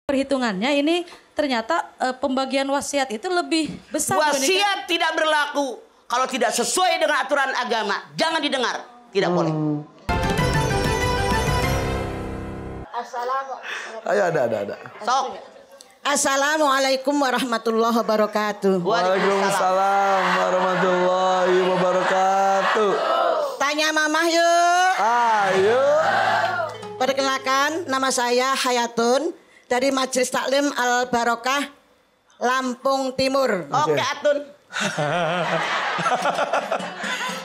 Perhitungannya ini ternyata pembagian wasiat itu lebih besar. Wasiat tidak berlaku kalau tidak sesuai dengan aturan agama. Jangan didengar, tidak boleh. Assalamualaikum. Ayo ada. Sok. Assalamualaikum warahmatullahi wabarakatuh. Waalaikumsalam warahmatullahi wabarakatuh. Tanya mamah yuk. Ayo. Perkenalkan, nama saya Hayatun dari Majelis Taklim Al Barokah Lampung Timur. Oke, Atun.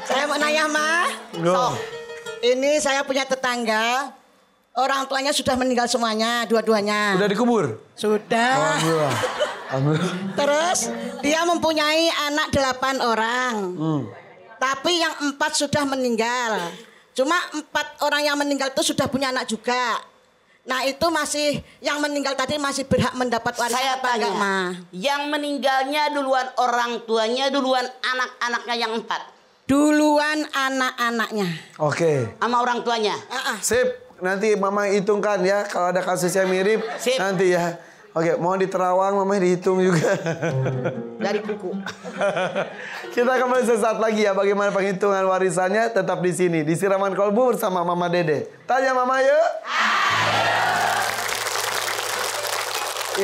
Saya mau nanya mah. Sok. Ini saya punya tetangga. Orang tuanya sudah meninggal semuanya, dua-duanya. Udah dikubur? Sudah. Alhamdulillah. Terus dia mempunyai anak 8 orang. Tapi yang 4 sudah meninggal. Cuma 4 orang yang meninggal itu sudah punya anak juga. Nah itu masih, yang meninggal tadi masih berhak mendapat warisan. Saya apa tanya, enggak, Ma? yang meninggalnya duluan orang tuanya, duluan anak-anaknya yang 4? Duluan anak-anaknya. Oke. Sama orang tuanya? Sip. Nanti Mama hitungkan ya. Kalau ada kasusnya mirip. Sip. Nanti ya. Oke. Mohon di Terawang Mama dihitung juga. Dari kuku. Kita kembali sesaat lagi ya. Bagaimana penghitungan warisannya. Tetap di sini. Di Siraman Kolbu bersama Mama Dede. Tanya Mama yuk.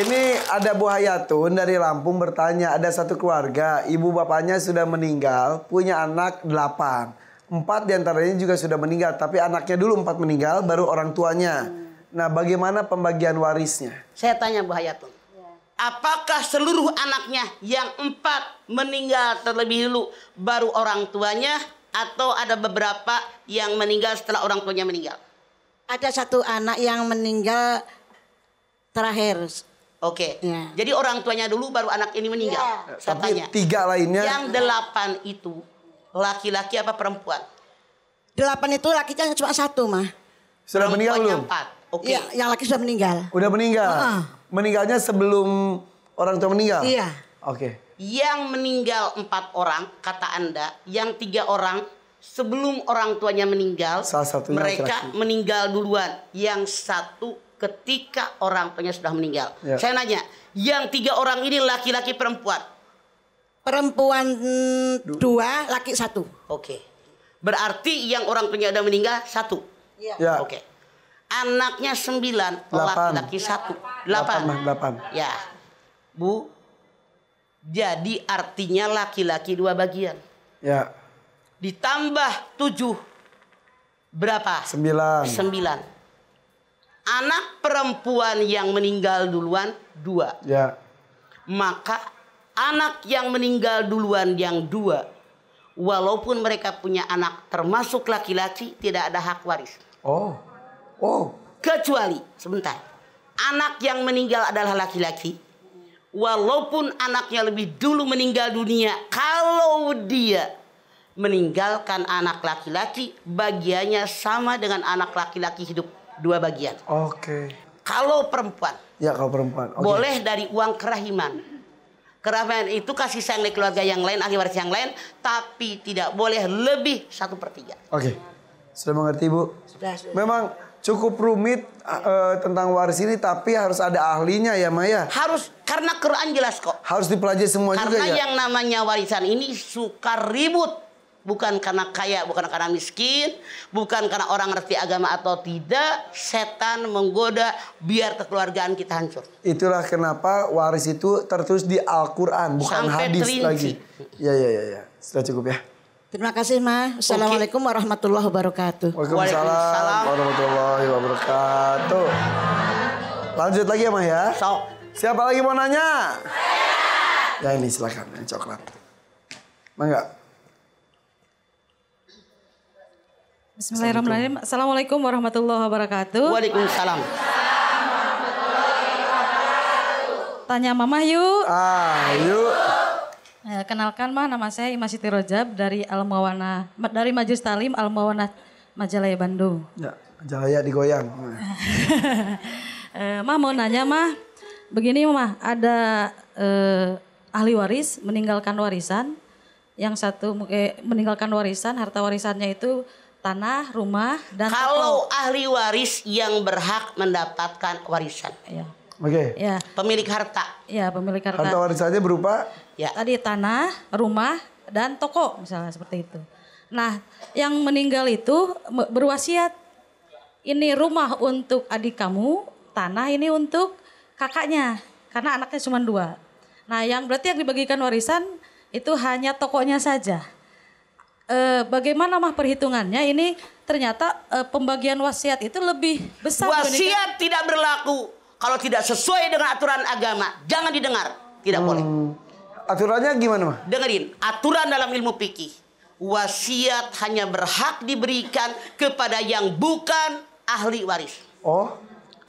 Ini ada Bu Hayatun dari Lampung bertanya. Ada satu keluarga. Ibu bapaknya sudah meninggal. Punya anak 8. 4 diantaranya juga sudah meninggal. Tapi anaknya dulu 4 meninggal. Baru orang tuanya. Nah bagaimana pembagian warisnya? Saya tanya Bu Hayatun. Apakah seluruh anaknya yang 4 meninggal terlebih dulu baru orang tuanya? Atau ada beberapa yang meninggal setelah orang tuanya meninggal? Ada satu anak yang meninggal terakhir. Oke. Ya. Jadi orang tuanya dulu baru anak ini meninggal. Ya. Saya Tapi tanya. 3 lainnya. Yang 8 itu laki-laki apa perempuan? 8 itu lakinya cuma 1 mah. Sudah meninggal belum? 4. Oke. Iya, yang laki sudah meninggal. Udah meninggal? Meninggalnya sebelum orang tua meninggal? Iya. Oke. Yang meninggal 4 orang, kata Anda, yang 3 orang sebelum orang tuanya meninggal, Salah satunya mereka laki-laki. meninggal duluan. Yang 1 ketika orang tuanya sudah meninggal. Ya. Saya nanya, yang 3 orang ini laki-laki perempuan? Perempuan 2, laki 1. Oke. Berarti yang orang tuanya sudah meninggal 1. Ya. Oke. Anaknya 9, 8. laki-laki 1. 8. Ya. Bu. Jadi artinya laki-laki 2 bagian. Ya. Ditambah 7. Berapa? 9. 9. Anak perempuan yang meninggal duluan 2. Ya. Maka anak yang meninggal duluan yang 2, walaupun mereka punya anak termasuk laki-laki, tidak ada hak waris. Oh. Kecuali, sebentar, anak yang meninggal adalah laki-laki, walaupun anaknya lebih dulu meninggal dunia, kalau dia meninggalkan anak laki-laki, bagiannya sama dengan anak laki-laki hidup 2 bagian. Oke. Kalau perempuan, Ya kalau perempuan. Oke. boleh dari uang kerahiman. Kerahiman itu kasih sayang dari keluarga yang lain, ahli waris yang lain, tapi tidak boleh lebih 1/3. Oke. Sudah mengerti Bu? Sudah. Memang cukup rumit tentang waris ini, tapi harus ada ahlinya ya Maya. Harus, karena Quran jelas kok. Harus dipelajari semua Karena juga ya. yang namanya warisan ini suka ribut. Bukan karena kaya, bukan karena miskin, bukan karena orang ngerti agama atau tidak. Setan menggoda biar kekeluargaan kita hancur. Itulah kenapa waris itu tertulis di Al-Quran, bukan Sampai hadis terinci. lagi. Ya. Sudah cukup ya. Terima kasih, Ma. Assalamualaikum warahmatullahi wabarakatuh. Waalaikumsalam warahmatullahi wabarakatuh. Lanjut lagi ya Mah ya. So, Siapa lagi mau nanya? Ya ini silakan, yang coklat. Mangga. Bismillahirrahmanirrahim. Assalamualaikum warahmatullahi wabarakatuh. Waalaikumsalam. Tanya Mama yuk. Ayo. Kenalkan Mah, nama saya Ima Siti Rojab dari dari Majelis Talim Al-Mawanah Majalaya Bandung. Ya, Jalaya digoyang. Mah mau nanya Mah, begini Mah, ada ahli waris meninggalkan warisan, yang satu meninggalkan warisan, harta warisannya itu tanah, rumah, dan Kalau ahli waris yang berhak mendapatkan warisan. Ya. Oke. Ya, Pemilik harta. ya pemilik harta. Harta warisannya berupa Ya. Tadi tanah, rumah, dan toko misalnya seperti itu. Nah, yang meninggal itu berwasiat, ini rumah untuk adik kamu, tanah ini untuk kakaknya, karena anaknya cuma 2. Nah, yang berarti yang dibagikan warisan itu hanya tokonya saja. Bagaimana mah perhitungannya? Ini ternyata pembagian wasiat itu lebih besar. Wasiat tidak berlaku kalau tidak sesuai dengan aturan agama. Jangan didengar, tidak boleh. aturannya gimana mah? Dengerin, aturan dalam ilmu fikih. Wasiat hanya berhak diberikan kepada yang bukan ahli waris. Oh,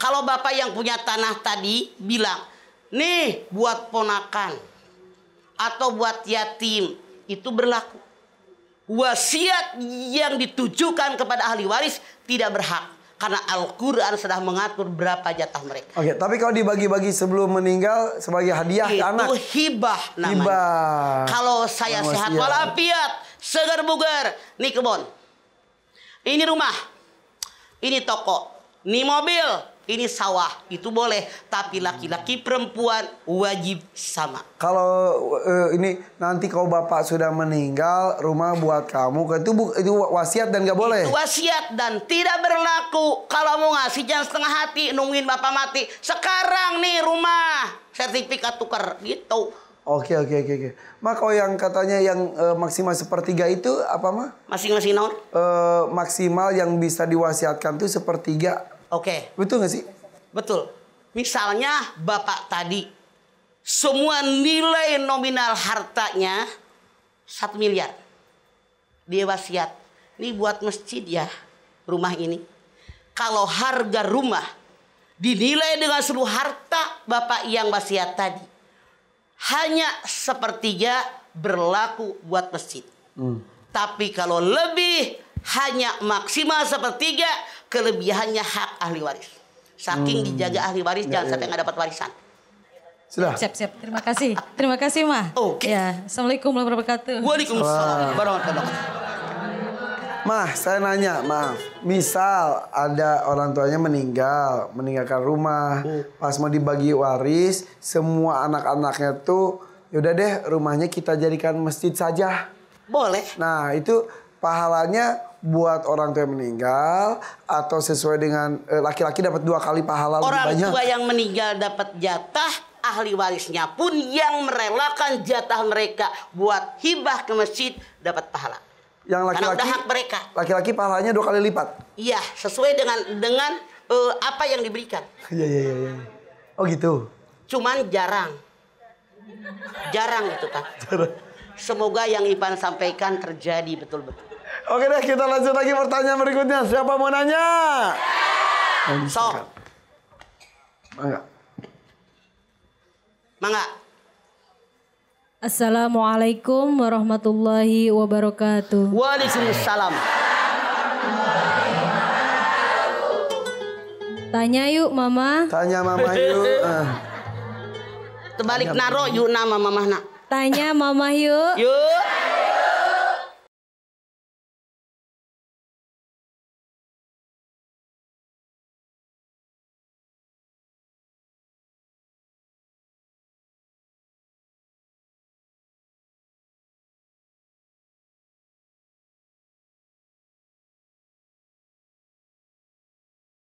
Kalau bapak yang punya tanah tadi bilang, nih buat ponakan atau buat yatim, itu berlaku. Wasiat yang ditujukan kepada ahli waris tidak berhak. Karena Al-Quran sudah mengatur berapa jatah mereka. oke. Tapi kalau dibagi-bagi sebelum meninggal sebagai hadiah ke anak. Itu hibah namanya. Hibah. Kalau saya Wasiat. sehat walafiat, segar bugar, nih kebun, ini rumah, ini toko, ini mobil, ini sawah, itu boleh. Tapi laki-laki perempuan wajib sama. Kalau ini nanti kalau bapak sudah meninggal, rumah buat kamu, itu wasiat dan gak boleh. Itu wasiat dan tidak berlaku. Kalau mau ngasih jangan setengah hati, nungguin bapak mati. Sekarang nih rumah, sertifikat tukar gitu. Oke. Mak, kalau yang katanya yang maksimal sepertiga itu apa mah? Masing-masing naon? Maksimal yang bisa diwasiatkan tuh sepertiga. Oke. Betul gak sih? Betul. Misalnya bapak tadi semua nilai nominal hartanya 1 miliar. Dia wasiat. Ini buat masjid ya rumah ini. Kalau harga rumah dinilai dengan seluruh harta bapak yang wasiat tadi, hanya sepertiga berlaku buat masjid. Tapi kalau lebih hanya maksimal sepertiga, kelebihannya hak ahli waris. Saking dijaga ahli waris, jangan sampai nggak dapat warisan. Sudah. Siap. Terima kasih mah. Oke. Ya, Assalamualaikum warahmatullahi wabarakatuh. Waalaikumsalam warahmatullahi wabarakatuh. Mah, saya nanya, maaf. Misal ada orang tuanya meninggalkan rumah, pas mau dibagi waris, semua anak-anaknya tuh, yaudah deh rumahnya kita jadikan masjid saja. Boleh. Nah, itu pahalanya buat orang tua yang meninggal atau sesuai dengan laki-laki dapat 2 kali pahala lebih Orang banyak. tua yang meninggal dapat jatah, ahli warisnya pun yang merelakan jatah mereka buat hibah ke masjid dapat pahala. Yang Karena laki-laki, udah hak mereka. laki-laki pahalanya 2 kali lipat. Iya, sesuai dengan apa yang diberikan. Iya. Oh gitu. Cuman jarang itu kan. Semoga yang Ipan sampaikan terjadi betul-betul. Oke deh, kita lanjut lagi pertanyaan berikutnya. Siapa mau nanya? Sok. Mangga. Assalamualaikum warahmatullahi wabarakatuh. Waalaikumsalam. Tanya yuk mama. Tanya mama yuk. Terbalik naro yuk nama mamahna. Tanya mama yuk. Yuk.